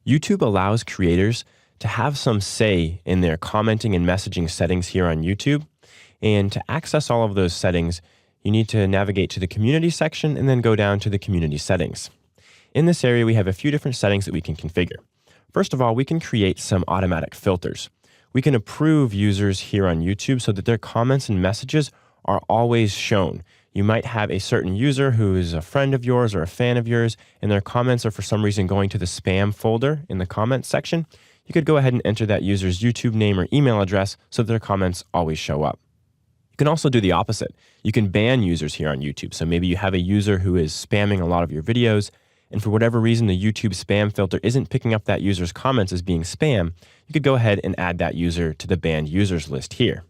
YouTube allows creators to have some say in their commenting and messaging settings here on YouTube. And to access all of those settings, you need to navigate to the community section and then go down to the community settings. In this area, we have a few different settings that we can configure. First of all, we can create some automatic filters. We can approve users here on YouTube so that their comments and messages are always shown. You might have a certain user who is a friend of yours or a fan of yours, and their comments are for some reason going to the spam folder in the comments section. You could go ahead and enter that user's YouTube name or email address so that their comments always show up. You can also do the opposite. You can ban users here on YouTube. So maybe you have a user who is spamming a lot of your videos, and for whatever reason, the YouTube spam filter isn't picking up that user's comments as being spam. You could go ahead and add that user to the banned users list here.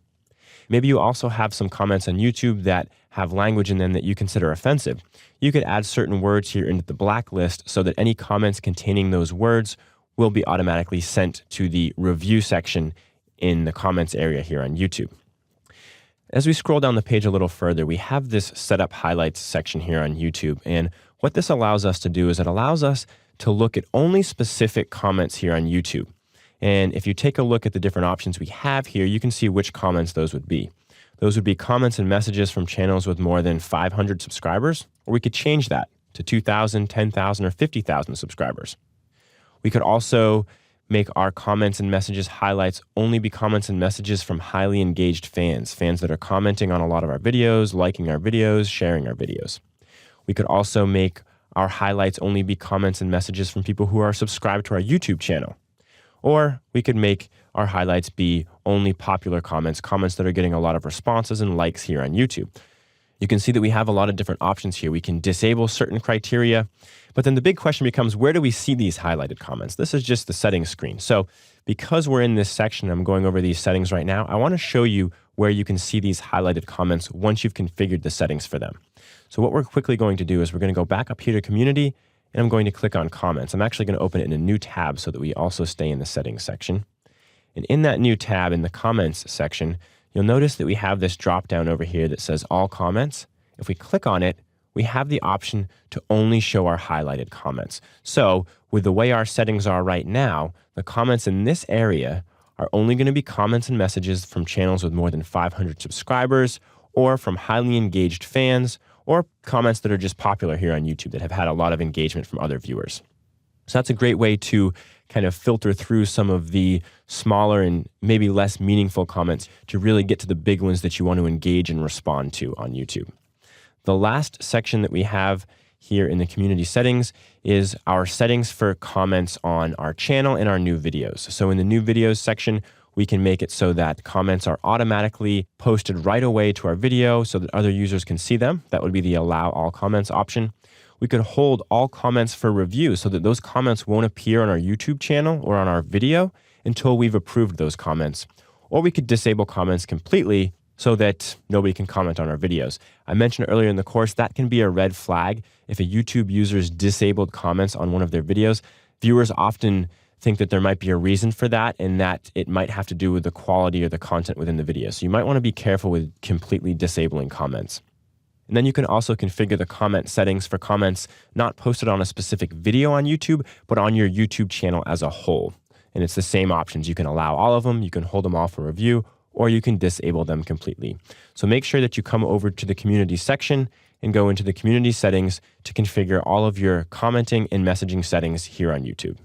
Maybe you also have some comments on YouTube that have language in them that you consider offensive. You could add certain words here into the blacklist so that any comments containing those words will be automatically sent to the review section in the comments area here on YouTube. As we scroll down the page a little further, we have this setup highlights section here on YouTube. And what this allows us to do is it allows us to look at only specific comments here on YouTube. And if you take a look at the different options we have here, you can see which comments those would be. Those would be comments and messages from channels with more than 500 subscribers, or we could change that to 2,000, 10,000, or 50,000 subscribers. We could also make our comments and messages highlights only be comments and messages from highly engaged fans that are commenting on a lot of our videos, liking our videos, sharing our videos. We could also make our highlights only be comments and messages from people who are subscribed to our YouTube channel. Or we could make our highlights be only popular comments that are getting a lot of responses and likes here on YouTube. You can see that we have a lot of different options here. We can disable certain criteria, but then the big question becomes, where do we see these highlighted comments? This is just the settings screen. So because we're in this section, I'm going over these settings right now, I want to show you where you can see these highlighted comments once you've configured the settings for them. So what we're quickly going to do is we're going to go back up here to community, and I'm going to click on comments. I'm actually going to open it in a new tab so that we also stay in the settings section. And in that new tab in the comments section, you'll notice that we have this drop down over here that says all comments. If we click on it, we have the option to only show our highlighted comments. So with the way our settings are right now, the comments in this area are only going to be comments and messages from channels with more than 500 subscribers, or from highly engaged fans, or comments that are just popular here on YouTube that have had a lot of engagement from other viewers. So that's a great way to kind of filter through some of the smaller and maybe less meaningful comments to really get to the big ones that you want to engage and respond to on YouTube. The last section that we have here in the community settings is our settings for comments on our channel and our new videos. So in the new videos section, we can make it so that comments are automatically posted right away to our video so that other users can see them. That would be the allow all comments option. We could hold all comments for review so that those comments won't appear on our YouTube channel or on our video until we've approved those comments. Or we could disable comments completely so that nobody can comment on our videos. I mentioned earlier in the course that can be a red flag. If a YouTube user's disabled comments on one of their videos, viewers often think that there might be a reason for that and that it might have to do with the quality or the content within the video. So you might want to be careful with completely disabling comments. And then you can also configure the comment settings for comments not posted on a specific video on YouTube, but on your YouTube channel as a whole. And it's the same options. You can allow all of them, you can hold them all for review, or you can disable them completely. So make sure that you come over to the community section and go into the community settings to configure all of your commenting and messaging settings here on YouTube.